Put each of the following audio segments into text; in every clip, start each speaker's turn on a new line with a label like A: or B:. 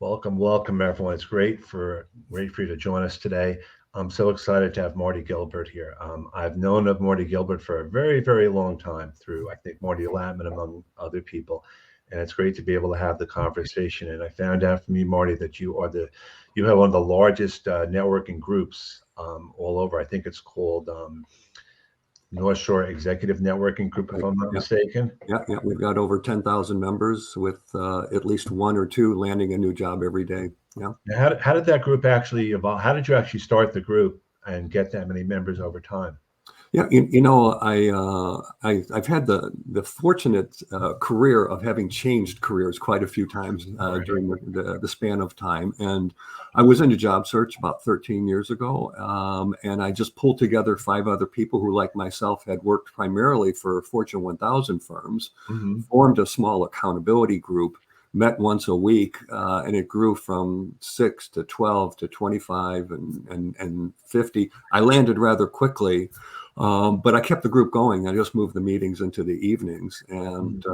A: Welcome, everyone. It's great for you to join us today. I'm so excited to have Marty Gilbert here. I've known of Marty Gilbert for a very, very long time through, I think, Marty Latman, among other people, and it's great to be able to have the conversation. And I found out from you, Marty, that you have one of the largest networking groups all over. I think it's called North Shore Executive Networking Group, if
B: Right.
A: I'm not
B: Yeah.
A: mistaken.
B: Yeah. We've got over 10,000 members with at least one or two landing a new job every day. Yeah.
A: Now, how did that group actually evolve? How did you actually start the group and get that many members over time?
B: Yeah. I've had the fortunate career of having changed careers quite a few times
A: Right.
B: during the span of time. And I was into job search about 13 years ago. And I just pulled together 5 other people who, like myself, had worked primarily for Fortune 1000 firms,
A: Mm-hmm.
B: formed a small accountability group, met once a week, and it grew from 6 to 12 to 25 and 50. I landed rather quickly. But I kept the group going. I just moved the meetings into the evenings, and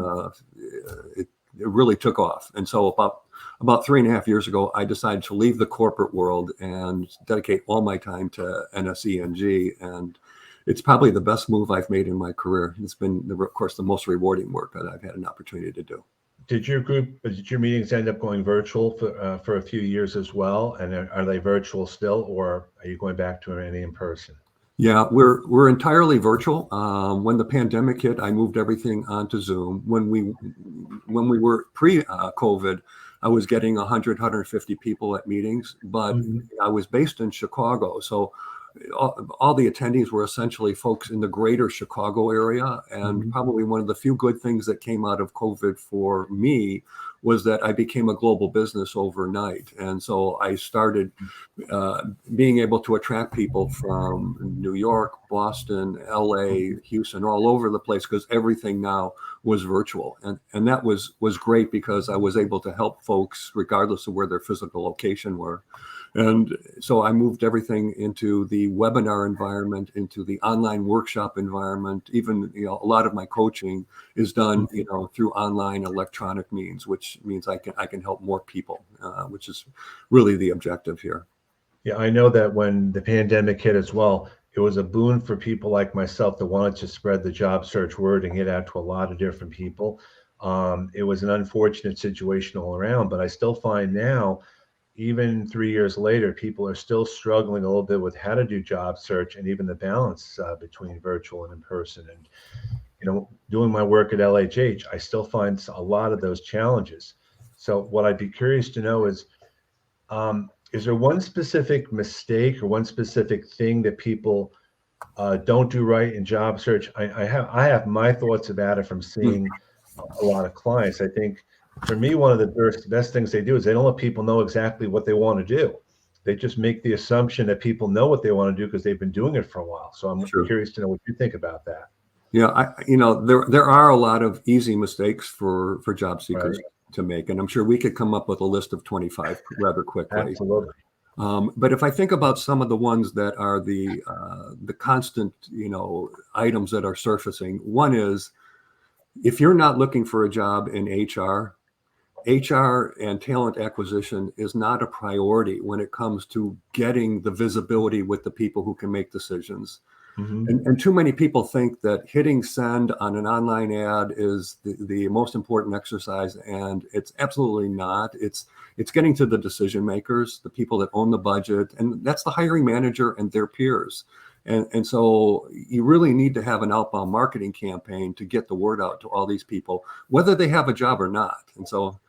B: it really took off. And so about 3.5 years ago, I decided to leave the corporate world and dedicate all my time to NSENG. And it's probably the best move I've made in my career. It's been, of course, the most rewarding work that I've had an opportunity to do.
A: Did your meetings end up going virtual for a few years as well? And are they virtual still, or are you going back to any in person?
B: Yeah, we're entirely virtual. When the pandemic hit, I moved everything onto Zoom. When we were pre-COVID, I was getting 150 people at meetings, but
A: Mm-hmm.
B: I was based in Chicago, so all the attendees were essentially folks in the greater Chicago area. And
A: Mm-hmm.
B: probably one of the few good things that came out of COVID for me was that I became a global business overnight. And so I started being able to attract people from New York, Boston, LA, Houston, all over the place, because everything now was virtual. And that was great, because I was able to help folks regardless of where their physical location were. And so I moved everything into the webinar environment, into the online workshop environment. Even, a lot of my coaching is done, through online electronic means, which means I can help more people, which is really the objective here.
A: Yeah, I know that when the pandemic hit as well, it was a boon for people like myself that wanted to spread the job search word and get out to a lot of different people. It was an unfortunate situation all around, but I still find now, even 3 years later, people are still struggling a little bit with how to do job search and even the balance between virtual and in person. And doing my work at LHH, I still find a lot of those challenges. So what I'd be curious to know is there one specific mistake or one specific thing that people don't do right in job search? I have my thoughts about it from seeing a lot of clients. I think for me, one of the best things they do is they don't let people know exactly what they want to do. They just make the assumption that people know what they want to do because they've been doing it for a while. So I'm
B: Sure.
A: curious to know what you think about that.
B: Yeah, there are a lot of easy mistakes for job seekers
A: Right.
B: to make, and I'm sure we could come up with a list of 25 rather quickly.
A: Absolutely.
B: But if I think about some of the ones that are the constant, items that are surfacing, one is, if you're not looking for a job in HR and talent acquisition is not a priority when it comes to getting the visibility with the people who can make decisions.
A: Hmm.
B: And too many people think that hitting send on an online ad is the most important exercise, and it's absolutely not. It's getting to the decision makers, the people that own the budget, and that's the hiring manager and their peers. And so you really need to have an outbound marketing campaign to get the word out to all these people, whether they have a job or not. And so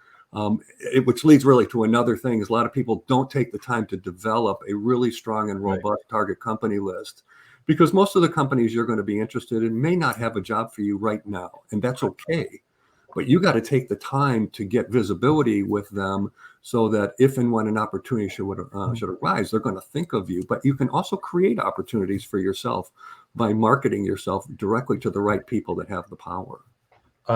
B: which leads really to another thing, is a lot of people don't take the time to develop a really strong and robust target company list, because most of the companies you're going to be interested in may not have a job for you right now, and that's okay. But you got to take the time to get visibility with them, so that if and when an opportunity should arise, they're going to think of you. But you can also create opportunities for yourself by marketing yourself directly to the right people that have the power.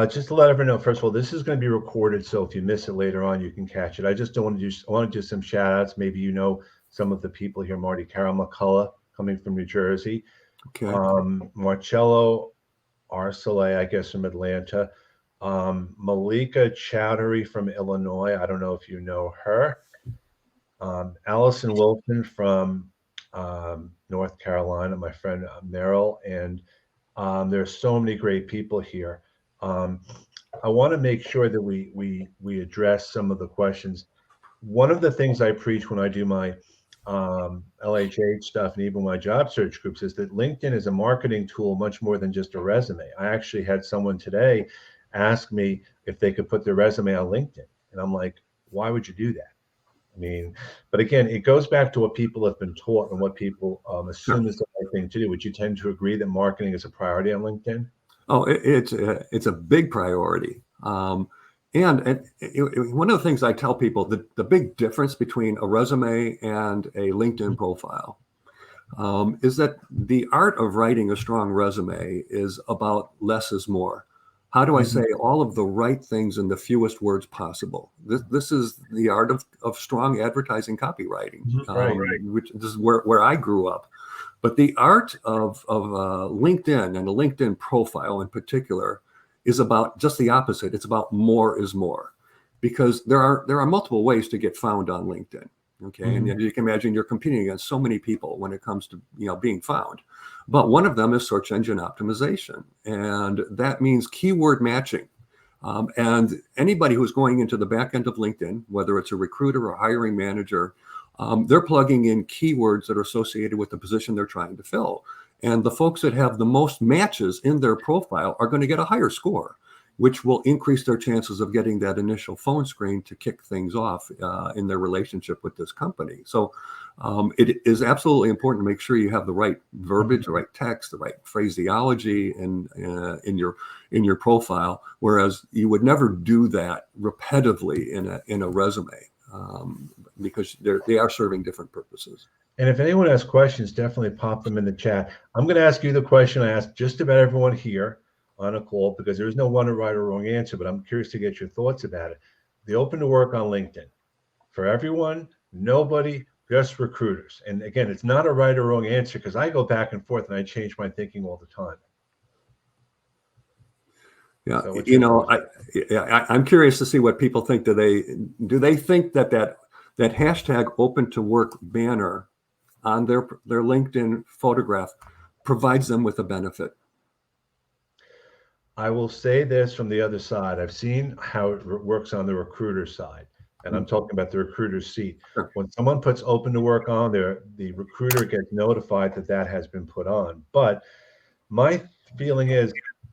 A: Just to let everyone know, first of all, this is going to be recorded, so if you miss it later on, you can catch it. I just don't want to do. I want to do some shout outs. Maybe some of the people here: Marty, Carol McCullough, coming from New Jersey,
B: Okay.
A: Marcello Arcele, I guess, from Atlanta, Malika Chowdhury from Illinois. I don't know if you know her. Allison Wilson from North Carolina, my friend Meryl, and there's so many great people here. Um, I want to make sure that we address some of the questions. One of the things I preach when I do my LHH stuff and even my job search groups is that LinkedIn is a marketing tool much more than just a resume. I actually had someone today ask me if they could put their resume on LinkedIn, and I'm like, why would you do that? I mean, but again, it goes back to what people have been taught and what people
B: Sure.
A: assume is the right thing to do. Would you tend to agree that marketing is a priority on LinkedIn?
B: Oh, it's a big priority. One of the things I tell people, the big difference between a resume and a LinkedIn profile is that the art of writing a strong resume is about less is more. How do I
A: Mhm.
B: say all of the right things in the fewest words possible? This is the art of strong advertising copywriting,
A: Mhm. Right.
B: which this is where I grew up. But the art of LinkedIn and a LinkedIn profile in particular is about just the opposite. It's about more is more, because there are multiple ways to get found on LinkedIn. Okay, and
A: Mhm.
B: you can imagine you're competing against so many people when it comes to being found. But one of them is search engine optimization, and that means keyword matching. And anybody who's going into the back end of LinkedIn, whether it's a recruiter or hiring manager, they're plugging in keywords that are associated with the position they're trying to fill. And the folks that have the most matches in their profile are going to get a higher score, which will increase their chances of getting that initial phone screen to kick things off in their relationship with this company. So it is absolutely important to make sure you have the right verbiage, the right text, the right phraseology in your profile. Whereas you would never do that repetitively in a resume, because they are serving different purposes.
A: And if anyone has questions, definitely pop them in the chat. I'm going to ask you the question I asked just about everyone here on a call, because there is no one right or wrong answer, but I'm curious to get your thoughts about it. The open to work on LinkedIn for everyone, nobody, just recruiters. And again, it's not a right or wrong answer because I go back and forth and I change my thinking all the time.
B: Yeah,
A: So what's your thoughts?
B: I'm curious to see what people think. Do they think that hashtag open to work banner on their LinkedIn photograph provides them with a benefit?
A: I will say this from the other side. I've seen how it works on the recruiter side, and I'm
B: Mm,
A: talking about the recruiter's seat.
B: sure.
A: When someone puts open to work on there, the recruiter gets notified that that has been put on. But my feeling is,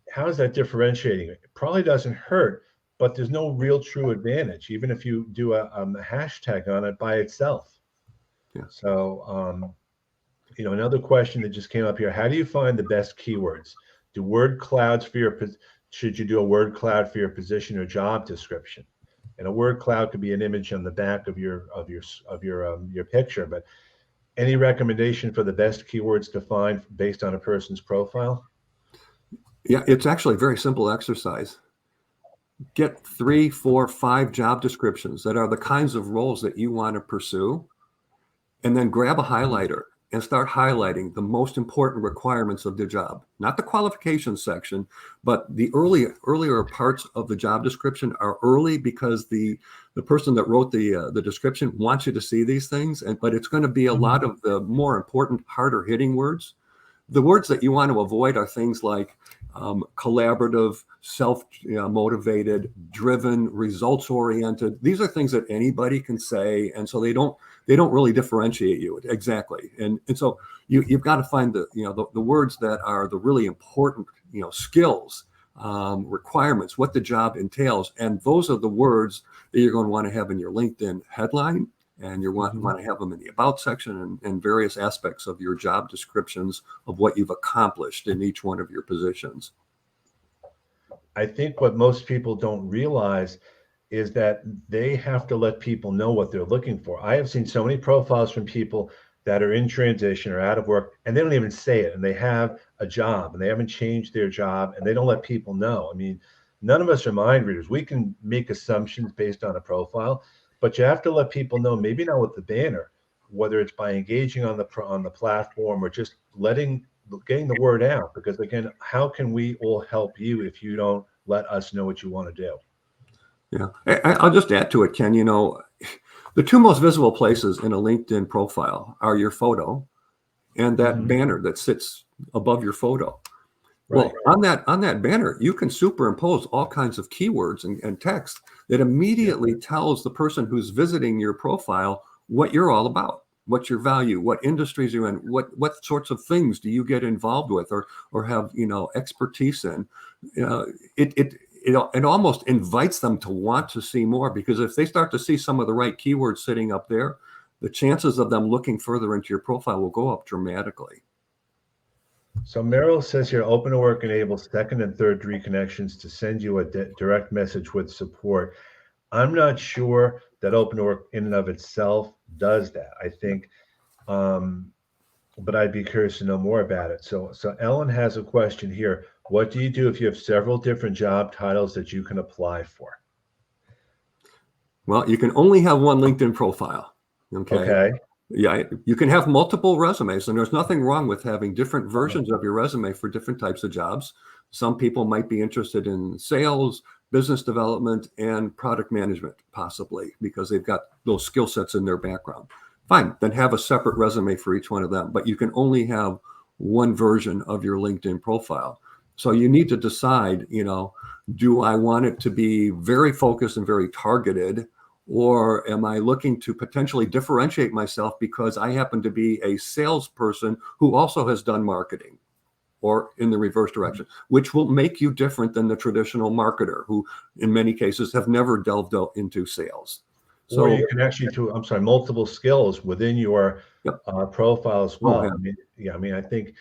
A: how is that differentiating? It probably doesn't hurt, but there's no real true advantage, even if you do a hashtag on it by itself.
B: Yeah.
A: So, another question that just came up here: how do you find the best keywords? Do word clouds for your should you do a word cloud for your position or job description? And a word cloud could be an image on the back of your picture. But any recommendation for the best keywords to find based on a person's profile?
B: Yeah, it's actually a very simple exercise. Get 3, 4, 5 job descriptions that are the kinds of roles that you want to pursue, and then grab a highlighter and start highlighting the most important requirements of the job, not the qualifications section, but the earlier parts of the job description are early because the person that wrote the description wants you to see these things, but it's going to be a lot of the more important, harder hitting words. The words that you want to avoid are things like collaborative, self-motivated, driven, results-oriented. These are things that anybody can say, and so they don't really differentiate you exactly. And so you've got to find the words that are the really important skills, requirements, what the job entails, and those are the words that you're going to want to have in your LinkedIn headline, and you want
A: Mhm.
B: to have them in the about section and various aspects of your job descriptions of what you've accomplished in each one of your positions.
A: I think what most people don't realize is that they have to let people know what they're looking for. I have seen so many profiles from people that are in transition or out of work, and they don't even say it, and they have a job and they haven't changed their job, and they don't let people know. I mean, none of us are mind readers. We can make assumptions based on a profile, but you have to let people know, maybe not with the banner, whether it's by engaging on the platform or just getting the word out. Because again, how can we all help you if you don't let us know what you want to do.
B: Yeah. I'll just add to it, Ken. The two most visible places in a LinkedIn profile are your photo and that banner that sits above your photo.
A: Right.
B: Well, on that banner, you can superimpose all kinds of keywords and text that immediately tells the person who's visiting your profile what you're all about, what's your value, what industries you're in, what sorts of things do you get involved with or have expertise in. It almost invites them to want to see more, because if they start to see some of the right keywords sitting up there, the chances of them looking further into your profile will go up dramatically.
A: So Merrill says here, Open to Work enables second and third degree connections to send you a direct message with support. I'm not sure that Open to Work in and of itself does that. I think, but I'd be curious to know more about it. So Ellen has a question here. What do you do if you have several different job titles that you can apply for?
B: Well, you can only have one LinkedIn profile.
A: Okay.
B: Yeah, you can have multiple resumes, and there's nothing wrong with having different versions of your resume for different types of jobs. Some people might be interested in sales, business development, and product management, possibly, because they've got those skill sets in their background. Fine, then have a separate resume for each one of them, but you can only have one version of your LinkedIn profile. So you need to decide, do I want it to be very focused and very targeted? Or am I looking to potentially differentiate myself because I happen to be a salesperson who also has done marketing, or in the reverse direction, which will make you different than the traditional marketer who, in many cases, have never delved into sales. So
A: or you can actually multiple skills within your profile as well. I think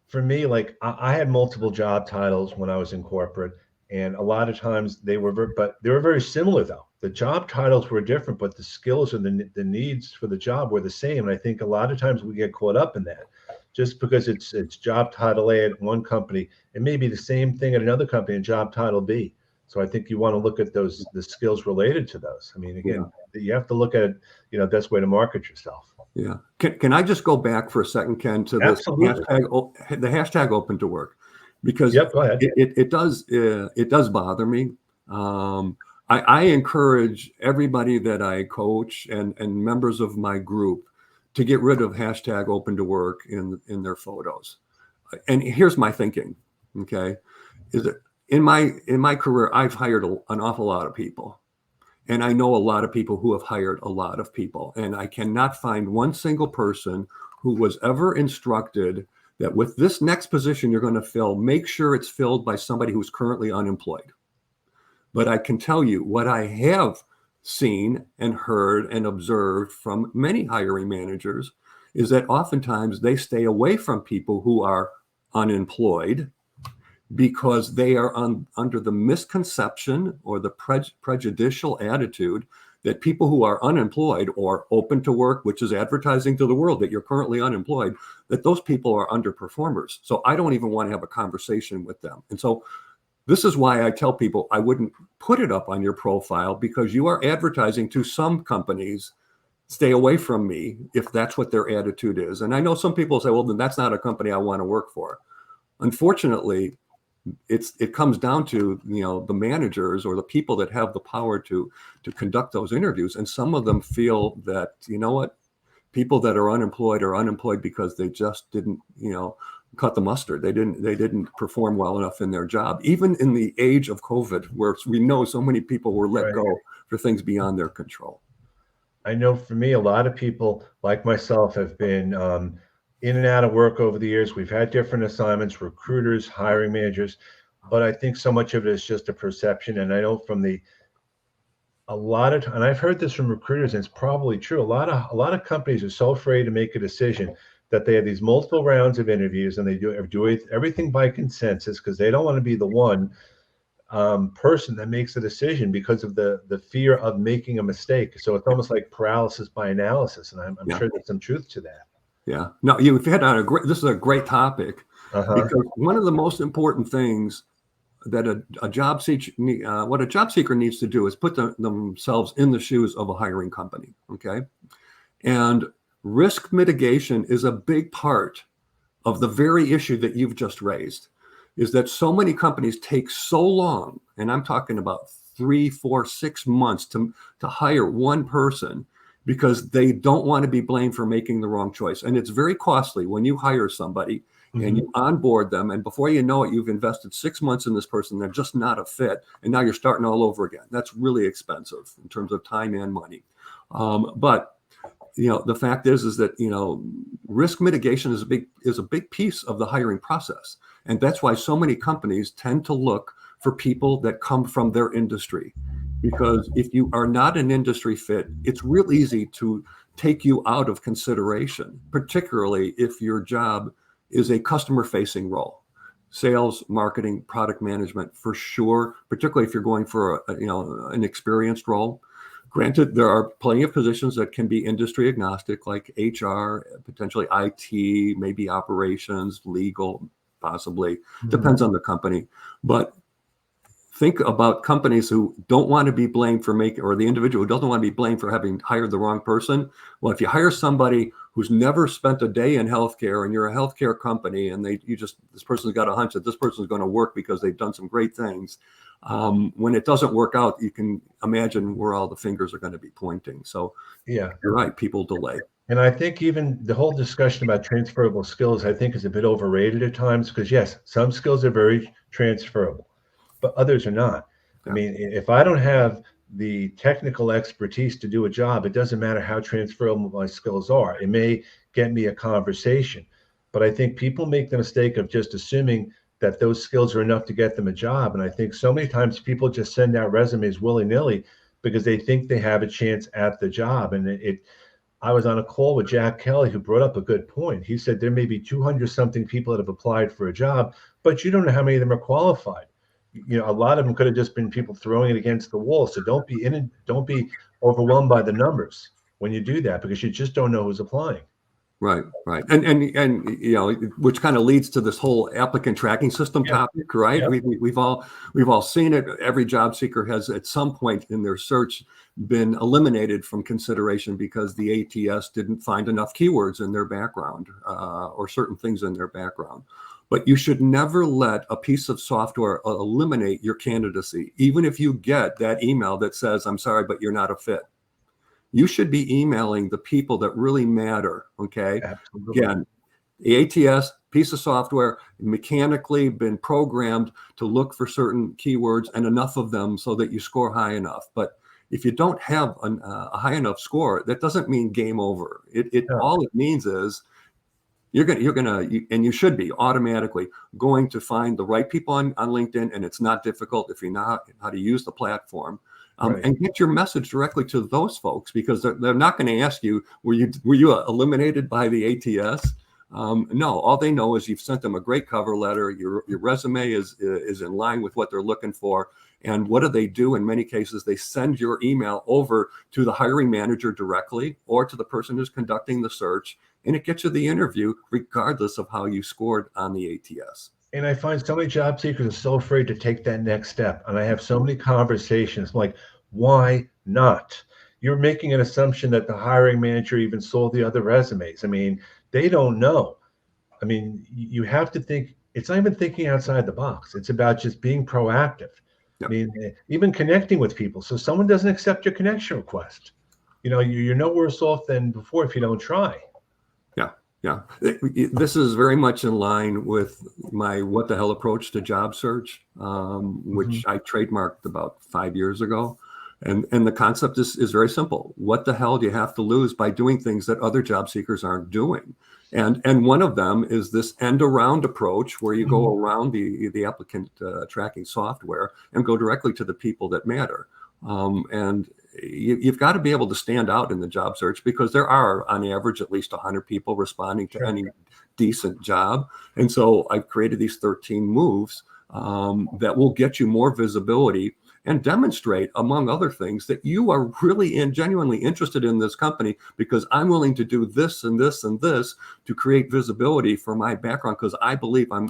A: for me, like I had multiple job titles when I was in corporate, and a lot of times they were very similar though. The job titles were different, but the skills and the needs for the job were the same. And I think a lot of times we get caught up in that. Just because it's job title A at one company, it may be the same thing at another company in job title B. So I think you want to look at the skills related to those. I mean, again, you have to look at it, best way to market yourself.
B: Yeah. Can I just go back for a second, Ken, to this hashtag Open to Work, because
A: go ahead.
B: It does bother me. I encourage everybody that I coach and members of my group to get rid of hashtag Open to Work in their photos. And here's my thinking. Okay, is that in my career, I've hired an awful lot of people. And I know a lot of people who have hired a lot of people. And I cannot find one single person who was ever instructed that with this next position you're going to fill, make sure it's filled by somebody who's currently unemployed. But I can tell you what I have seen and heard and observed from many hiring managers is that oftentimes they stay away from people who are unemployed because they are under the misconception or the prejudicial attitude that people who are unemployed or open to work, which is advertising to the world that you're currently unemployed, that those people are underperformers. So I don't even want to have a conversation with them. And so this is why I tell people I wouldn't put it up on your profile, because you are advertising to some companies. Stay away from me if that's what their attitude is. And I know some people say, well, then that's not a company I want to work for. Unfortunately, it comes down to the managers or the people that have the power to conduct those interviews, and some of them feel that people that are unemployed because they just didn't cut the mustard. They didn't perform well enough in their job, even in the age of COVID, where we know so many people were let go for things beyond their control.
A: I know for me, a lot of people like myself have been in and out of work over the years. We've had different assignments, recruiters, hiring managers, but I think so much of it is just a perception. And I know and I've heard this from recruiters, and it's probably true. A lot of companies are so afraid to make a decision that they have these multiple rounds of interviews, and they do everything by consensus because they don't want to be the one person that makes a decision because of the fear of making a mistake. So it's almost like paralysis by analysis, and I'm sure there's some truth to that.
B: Yeah. No, you've hit on this is a great topic, because one of the most important things that a job seeker needs to do is put themselves in the shoes of a hiring company. Okay. And risk mitigation is a big part of the very issue that you've just raised. is that so many companies take so long, and I'm talking about 3, 4, 6 months to hire one person because they don't want to be blamed for making the wrong choice. And it's very costly when you hire somebody and you onboard them, and before you know it, you've invested 6 months in this person. They're just not a fit, and now you're starting all over again. That's really expensive in terms of time and money. But the fact is that risk mitigation is a big piece of the hiring process, and that's why so many companies tend to look for people that come from their industry, because if you are not an industry fit, it's real easy to take you out of consideration, particularly if your job is a customer-facing role. Sales, marketing, product management, for sure, particularly if you're going for an experienced role. Granted, there are plenty of positions that can be industry agnostic, like HR, potentially IT, maybe operations, legal, possibly. Depends on the company. But think about companies who don't want to be blamed for making, or the individual who doesn't want to be blamed for having hired the wrong person. Well, if you hire somebody who's never spent a day in healthcare, and you're a healthcare company, and this person's got a hunch that this person's going to work because they've done some great things. When it doesn't work out, you can imagine where all the fingers are going to be pointing. So
A: yeah,
B: you're right, people delay.
A: And I think even the whole discussion about transferable skills, I think, is a bit overrated at times, because yes, some skills are very transferable, but others are not.
B: Yeah.
A: I mean, if I don't have the technical expertise to do a job, it doesn't matter how transferable my skills are. It may get me a conversation, but I think people make the mistake of just assuming that those skills are enough to get them a job. And I think so many times people just send out resumes willy-nilly because they think they have a chance at the job. And I was on a call with Jack Kelly, who brought up a good point. He said there may be 200 something people that have applied for a job, but you don't know how many of them are qualified. A lot of them could have just been people throwing it against the wall. So don't be overwhelmed by the numbers when you do that, because you just don't know who's applying.
B: Right. And which kind of leads to this whole applicant tracking system topic, right? Yeah. We've all seen it. Every job seeker has at some point in their search been eliminated from consideration because the ATS didn't find enough keywords in their background or certain things in their background. But you should never let a piece of software eliminate your candidacy, even if you get that email that says, "I'm sorry, but you're not a fit." You should be emailing the people that really matter, okay?
A: Absolutely.
B: Again, the ATS, piece of software, mechanically been programmed to look for certain keywords and enough of them so that you score high enough. But if you don't have a high enough score, that doesn't mean game over. All it means is and you should be automatically going to find the right people on LinkedIn, and it's not difficult if you know how to use the platform.
A: Right.
B: And get your message directly to those folks, because they're not going to ask you, were you eliminated by the ATS? No, all they know is you've sent them a great cover letter. Your resume is in line with what they're looking for. And what do? In many cases, they send your email over to the hiring manager directly, or to the person who's conducting the search, and it gets you the interview regardless of how you scored on the ATS.
A: And I find so many job seekers are so afraid to take that next step. And I have so many conversations like, why not? You're making an assumption that the hiring manager even saw the other resumes. I mean, they don't know. I mean, you have to think, it's not even thinking outside the box. It's about just being proactive.
B: Yep.
A: I mean, even connecting with people. So someone doesn't accept your connection request. You're no worse off than before if you don't try.
B: Yeah. This is very much in line with my what the hell approach to job search, which I trademarked about 5 years ago. And the concept is very simple. What the hell do you have to lose by doing things that other job seekers aren't doing? And one of them is this end around approach, where you go around the applicant tracking software and go directly to the people that matter. And you've got to be able to stand out in the job search, because there are, on average, at least 100 people responding to any decent job. And so I've created these 13 moves that will get you more visibility and demonstrate, among other things, that you are really genuinely interested in this company, because I'm willing to do this and this and this to create visibility for my background, because I believe I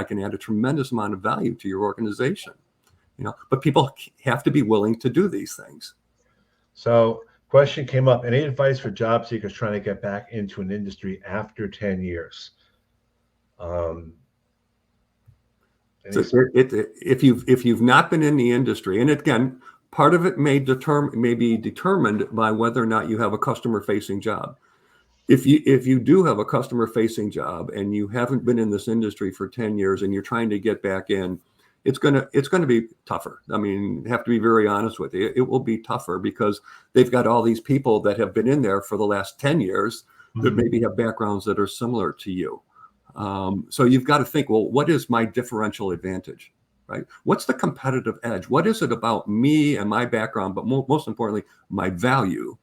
B: can add a tremendous amount of value to your organization. But people have to be willing to do these things.
A: So, question came up: any advice for job seekers trying to get back into an industry after 10 years?
B: So if you've not been in the industry, and again, part of it may be determined by whether or not you have a customer facing job. If you do have a customer facing job and you haven't been in this industry for 10 years and you're trying to get back in, it's gonna be tougher. I mean, have to be very honest with you. It will be tougher because they've got all these people that have been in there for the last 10 years that maybe have backgrounds that are similar to you. So you've got to think, well, what is my differential advantage, right? What's the competitive edge? What is it about me and my background, but most importantly, my value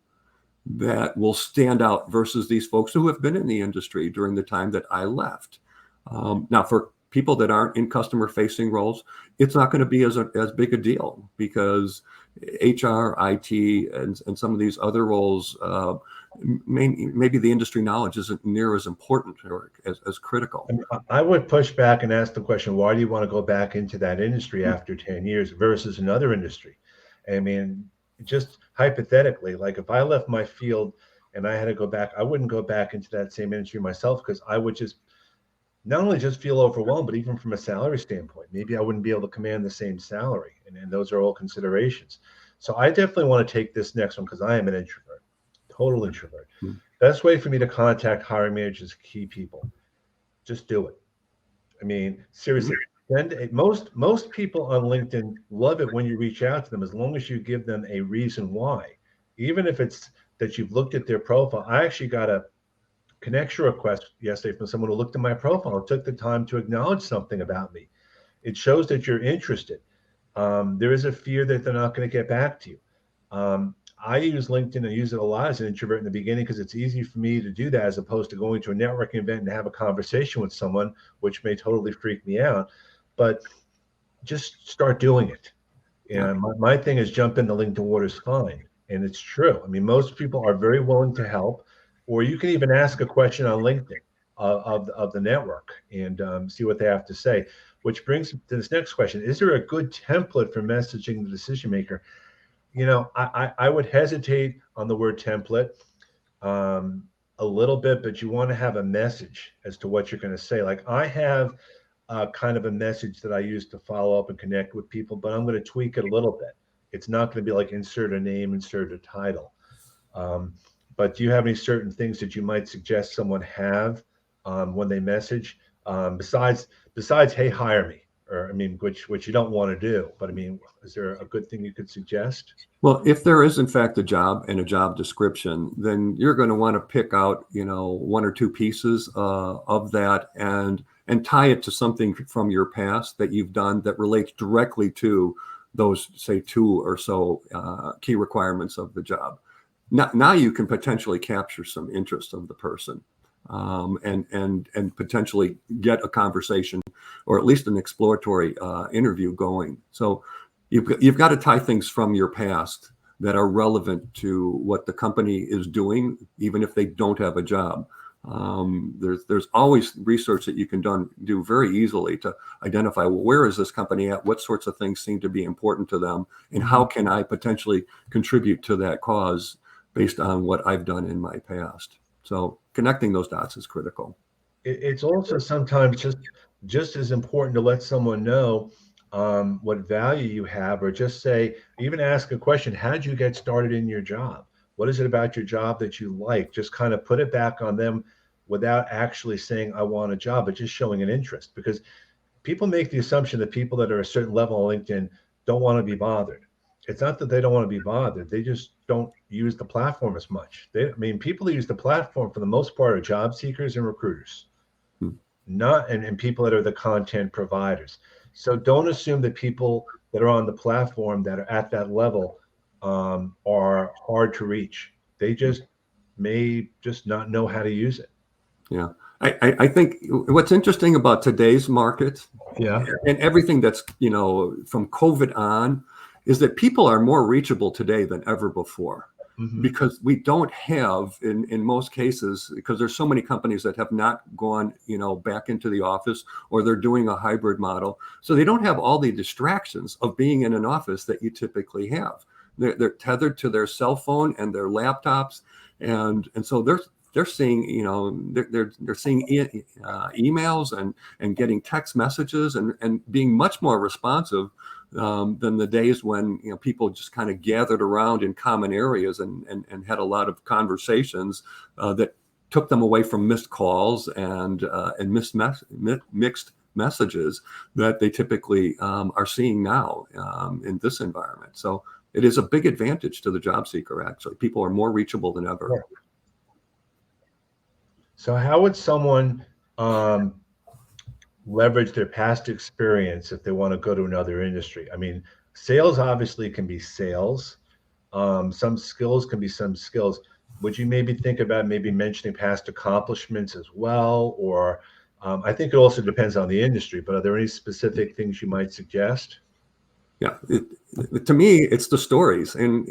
B: that will stand out versus these folks who have been in the industry during the time that I left? Now, for people that aren't in customer facing roles, it's not going to be as big a deal because HR, IT, and some of these other roles, maybe the industry knowledge isn't near as important or as critical.
A: I would push back and ask the question, why do you want to go back into that industry after 10 years versus another industry? I mean, just hypothetically, like if I left my field and I had to go back, I wouldn't go back into that same industry myself because I would just not only just feel overwhelmed, but even from a salary standpoint, maybe I wouldn't be able to command the same salary. And those are all considerations. So I definitely want to take this next one because I am an introvert, total introvert. Best way for me to contact hiring managers, key people, just do it. I mean, seriously, most people on LinkedIn love it when you reach out to them as long as you give them a reason why. Even if it's that you've looked at their profile. I actually got a connection request yesterday from someone who looked at my profile and took the time to acknowledge something about me. It shows that you're interested. There is a fear that they're not going to get back to you. I use LinkedIn and use it a lot as an introvert in the beginning because it's easy for me to do that as opposed to going to a networking event and have a conversation with someone, which may totally freak me out. But just start doing it. And my thing is jump in the LinkedIn water is fine. And it's true. I mean, most people are very willing to help. Or you can even ask a question on LinkedIn of the network and see what they have to say, which brings to this next question. Is there a good template for messaging the decision maker? You know, I would hesitate on the word template a little bit, but you want to have a message as to what you're going to say. Like I have kind of a message that I use to follow up and connect with people, but I'm going to tweak it a little bit. It's not going to be like insert a name, insert a title. But do you have any certain things that you might suggest someone have when they message besides, hey, hire me? Or, I mean, which you don't want to do, but I mean, is there a good thing you could suggest?
B: Well, if there is in fact a job and a job description, then you're going to want to pick out, one or two pieces of that and tie it to something from your past that you've done that relates directly to those, say, two or so key requirements of the job. Now you can potentially capture some interest of the person and potentially get a conversation or at least an exploratory interview going. So you've got to tie things from your past that are relevant to what the company is doing, even if they don't have a job. There's always research that you can do very easily to identify, well, where is this company at? What sorts of things seem to be important to them? And how can I potentially contribute to that cause based on what I've done in my past? So connecting those dots is critical.
A: It's also sometimes just as important to let someone know what value you have, or just say, even ask a question. How did you get started in your job? What is it about your job that you like? Just kind of put it back on them without actually saying, I want a job, but just showing an interest. Because people make the assumption that people that are a certain level on LinkedIn don't want to be bothered. It's not that they don't want to be bothered. They just don't use the platform as much. People who use the platform for the most part are job seekers and recruiters, not and people that are the content providers. So don't assume that people that are on the platform that are at that level are hard to reach. They just may just not know how to use it.
B: Yeah. I think what's interesting about today's market and everything that's, from COVID on, is that people are more reachable today than ever before. Because we don't have, in most cases, because there's so many companies that have not gone, back into the office, or they're doing a hybrid model. So they don't have all the distractions of being in an office that you typically have. They're tethered to their cell phone and their laptops. And so they're seeing, they're seeing emails and getting text messages and being much more responsive than the days when people just kind of gathered around in common areas and had a lot of conversations that took them away from missed calls and mixed messages that they typically are seeing now in this environment. So it is a big advantage to the job seeker. Actually, people are more reachable than ever.
A: Yeah. So how would someone leverage their past experience if they want to go to another industry? I mean, sales obviously can be sales. Some skills can be some skills. Would you maybe think about maybe mentioning past accomplishments as well? Or I think it also depends on the industry, but are there any specific things you might suggest?
B: Yeah, to me, it's the stories, and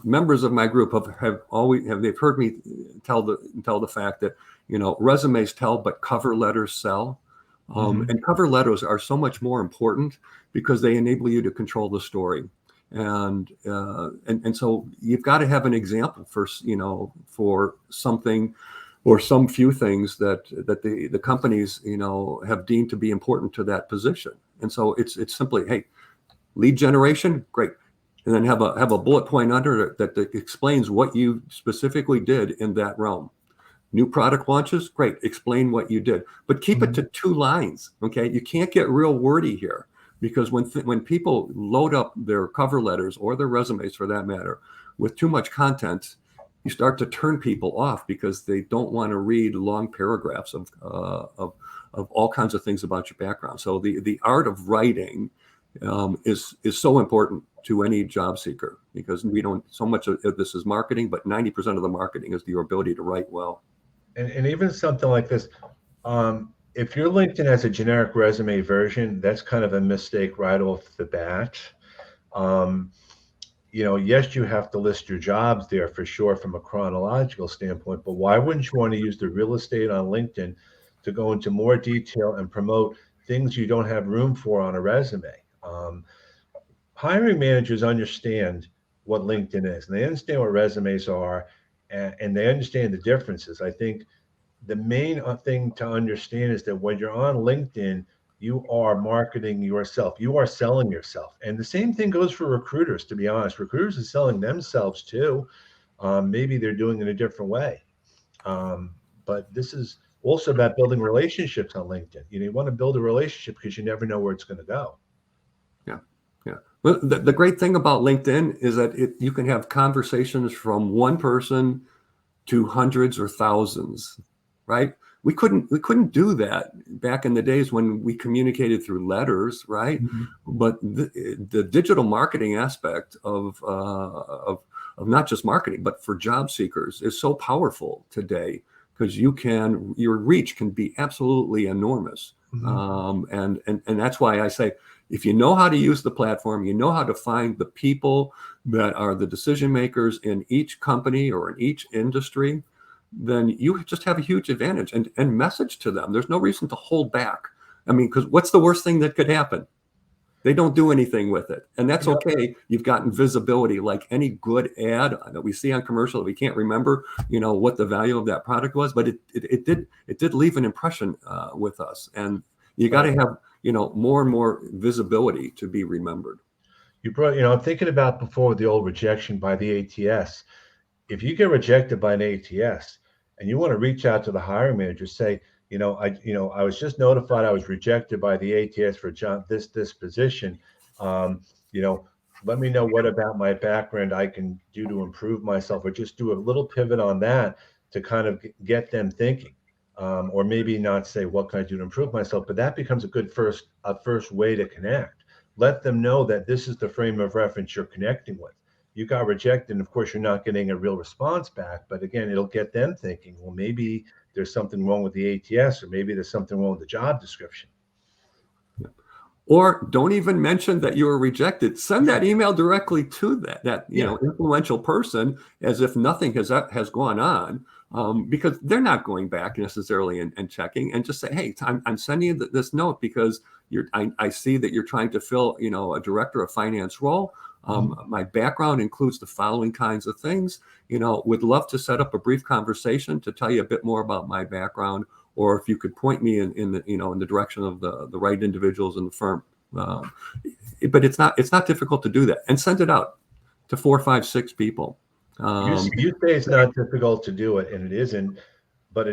B: members of my group they've heard me tell the fact that resumes tell, but cover letters sell. And cover letters are so much more important because they enable you to control the story, and so you've got to have an example for something or some few things that the companies have deemed to be important to that position. And so it's simply, hey, lead generation, great, and then have a bullet point under it that explains what you specifically did in that realm. New product launches, great. Explain what you did, but keep it to 2 lines. Okay, you can't get real wordy here because when people load up their cover letters or their resumes, for that matter, with too much content, you start to turn people off because they don't want to read long paragraphs of all kinds of things about your background. So the art of writing is so important to any job seeker because we don't so much of this is marketing, but 90% of the marketing is your ability to write well.
A: And even something like this, if your LinkedIn has a generic resume version, that's kind of a mistake right off the bat. Yes, you have to list your jobs there for sure from a chronological standpoint, but why wouldn't you want to use the real estate on LinkedIn to go into more detail and promote things you don't have room for on a resume? Hiring managers understand what LinkedIn is, and they understand what resumes are, and they understand the differences. I think the main thing to understand is that when you're on LinkedIn, you are marketing yourself. You are selling yourself. And the same thing goes for recruiters, to be honest. Recruiters are selling themselves too. Maybe they're doing it a different way. But this is also about building relationships on LinkedIn. You want to build a relationship because you never know where it's going to go.
B: Yeah. Well, the great thing about LinkedIn is that you can have conversations from one person to hundreds or thousands, right? We couldn't do that back in the days when we communicated through letters, right? But the digital marketing aspect of not just marketing, but for job seekers is so powerful today because your reach can be absolutely enormous. And that's why I say, if you know how to use the platform, you know how to find the people that are the decision makers in each company or in each industry, then you just have a huge advantage and message to them. There's no reason to hold back. I mean, because what's the worst thing that could happen? They don't do anything with it. And that's okay. You've gotten visibility like any good ad that we see on commercial. We can't remember, what the value of that product was, but it did leave an impression with us. And you got to have, more and more visibility to be remembered.
A: You brought, I'm thinking about before the old rejection by the ATS. If you get rejected by an ATS and you want to reach out to the hiring manager, say, I was just notified I was rejected by the ATS for this position. Let me know what about my background I can do to improve myself, or just do a little pivot on that to kind of get them thinking. Or maybe not say, what can I do to improve myself? But that becomes a good first way to connect. Let them know that this is the frame of reference you're connecting with. You got rejected, and of course, you're not getting a real response back. But again, it'll get them thinking, well, maybe there's something wrong with the ATS, or maybe there's something wrong with the job description.
B: Or don't even mention that you were rejected. Send that email directly to that influential person as if nothing has gone on, because they're not going back necessarily and checking, and just say, hey, I'm sending you this note because I see that you're trying to fill a director of finance role. My background includes the following kinds of things. Would love to set up a brief conversation to tell you a bit more about my background, or if you could point me in the direction of the right individuals in the firm. But it's not difficult to do that, and send it out to 4, 5, 6 people.
A: You say it's not difficult to do it, and it isn't, but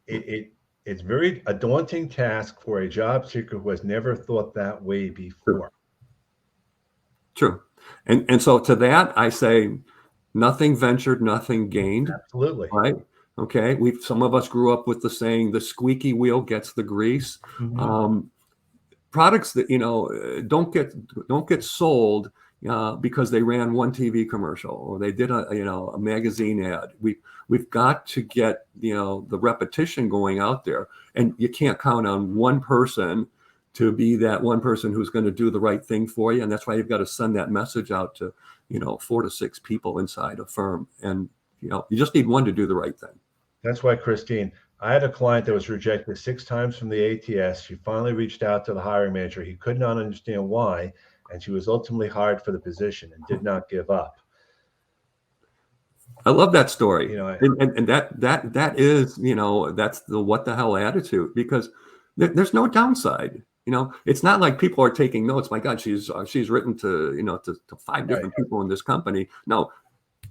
A: it's very a daunting task for a job seeker who has never thought that way before.
B: True. And so to that, I say, nothing ventured, nothing gained.
A: Absolutely.
B: Right. Okay. Some of us grew up with the saying, the squeaky wheel gets the grease. Products that, don't get sold because they ran one TV commercial or they did a magazine ad. We've got to get, the repetition going out there, and you can't count on one person to be that one person who's going to do the right thing for you. And that's why you've got to send that message out to, 4 to 6 people inside a firm. And, you just need one to do the right thing.
A: That's why, Christine, I had a client that was rejected 6 times from the ATS. She finally reached out to the hiring manager. He could not understand why. And she was ultimately hired for the position and did not give up.
B: I love that story. And that is, that's the what the hell attitude, because there's no downside. It's not like people are taking notes. My God, she's written to 5 different people in this company. No,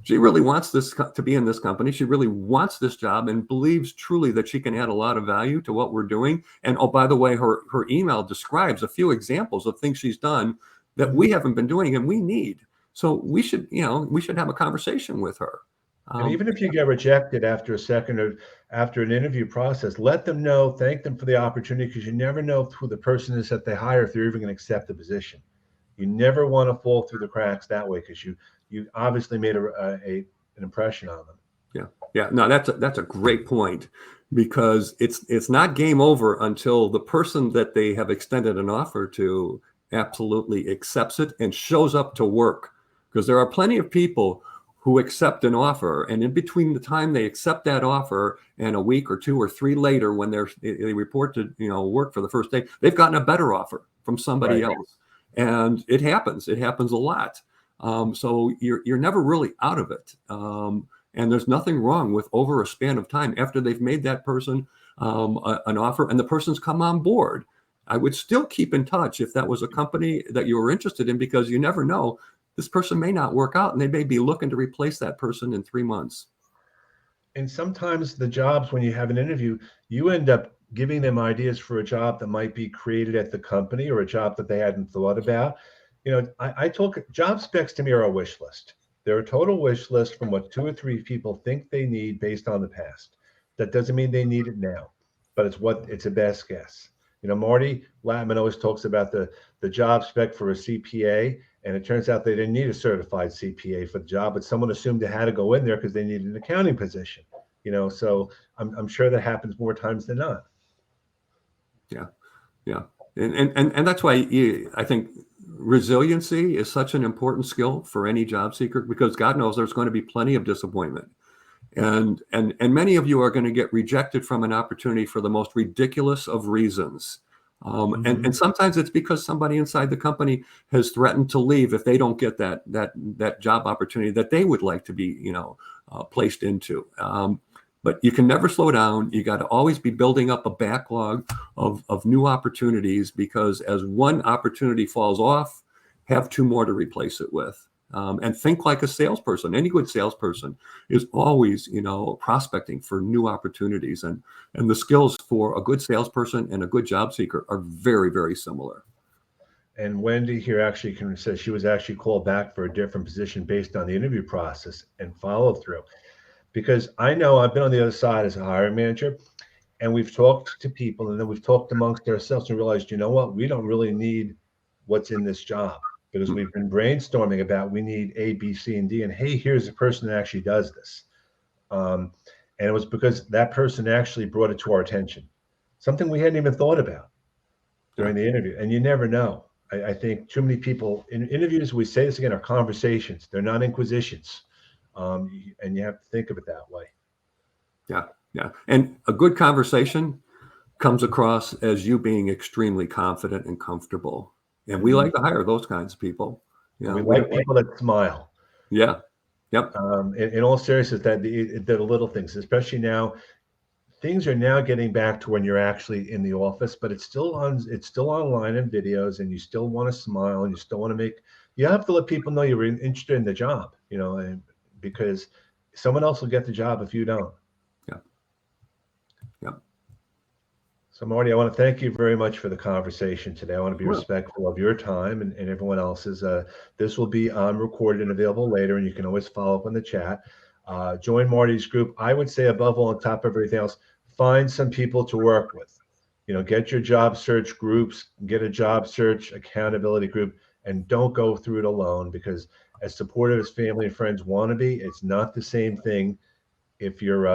B: she really wants this to be in this company. She really wants this job and believes truly that she can add a lot of value to what we're doing. And oh, by the way, her email describes a few examples of things she's done that we haven't been doing and we need. So we should have a conversation with her.
A: And even if you get rejected after a second or after an interview process, let them know, thank them for the opportunity, because you never know who the person is that they hire, if they're even going to accept the position. You never want to fall through the cracks that way, because you obviously made an impression on them.
B: Yeah. No, that's a great point, because it's not game over until the person that they have extended an offer to absolutely accepts it and shows up to work. Because there are plenty of people who accept an offer, and in between the time they accept that offer and a week or 2 or 3 later, when they report to work for the first day, they've gotten a better offer from somebody else, and it happens a lot. So you're never really out of it, and there's nothing wrong with, over a span of time after they've made that person an offer and the person's come on board, I would still keep in touch if that was a company that you were interested in, because you never know. This person may not work out, and they may be looking to replace that person in 3 months.
A: And sometimes the jobs, when you have an interview, you end up giving them ideas for a job that might be created at the company, or a job that they hadn't thought about. I talk, job specs to me are a wish list. They're a total wish list from what 2 or 3 people think they need based on the past. That doesn't mean they need it now, but it's a best guess. Marty Latman always talks about the job spec for a CPA, and it turns out they didn't need a certified CPA for the job, but someone assumed they had to go in there because they needed an accounting position. So I'm sure that happens more times than not.
B: Yeah. And that's why I think resiliency is such an important skill for any job seeker, because God knows there's going to be plenty of disappointment. And many of you are going to get rejected from an opportunity for the most ridiculous of reasons. And sometimes it's because somebody inside the company has threatened to leave if they don't get that job opportunity that they would like to be, placed into. But you can never slow down. You got to always be building up a backlog of new opportunities, because as one opportunity falls off, have 2 more to replace it with. And think like a salesperson. Any good salesperson is always, prospecting for new opportunities. And the skills for a good salesperson and a good job seeker are very, very similar.
A: And Wendy here actually says she was actually called back for a different position based on the interview process and follow through. Because I know I've been on the other side as a hiring manager, and we've talked to people, and then we've talked amongst ourselves and realized, we don't really need what's in this job. Because we've been brainstorming about, we need A, B, C, and D, and hey, here's a person that actually does this. And it was because that person actually brought it to our attention, something we hadn't even thought about during the interview. And you never know. I think too many people in interviews, we say this again, are conversations. They're not inquisitions. And you have to think of it that way.
B: Yeah. And a good conversation comes across as you being extremely confident and comfortable. And we like to hire those kinds of people. Yeah.
A: We like people that smile.
B: Yeah. Yep.
A: In all seriousness, that the little things, especially now, things are now getting back to when you're actually in the office, but it's still online in videos, and you still want to smile, and you still want to you have to let people know you're interested in the job, and because someone else will get the job if you don't.
B: Yeah. Yeah.
A: So Marty, I want to thank you very much for the conversation today. I want to be
B: Well,
A: respectful of your time and everyone else's. This will be recorded and available later, and you can always follow up on the chat. Join Marty's group. I would say above all, on top of everything else, find some people to work with. Get your job search groups, get a job search accountability group, and don't go through it alone, because as supportive as family and friends want to be, it's not the same thing if you're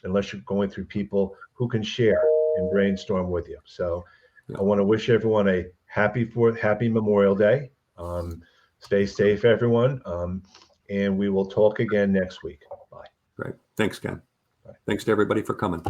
A: unless you're going through people who can share and brainstorm with you. So
B: yeah.
A: I want to wish everyone a happy Memorial Day. Stay safe, everyone. And we will talk again next week. Bye.
B: Great. Thanks, Ken.
A: Bye.
B: Thanks to everybody for coming.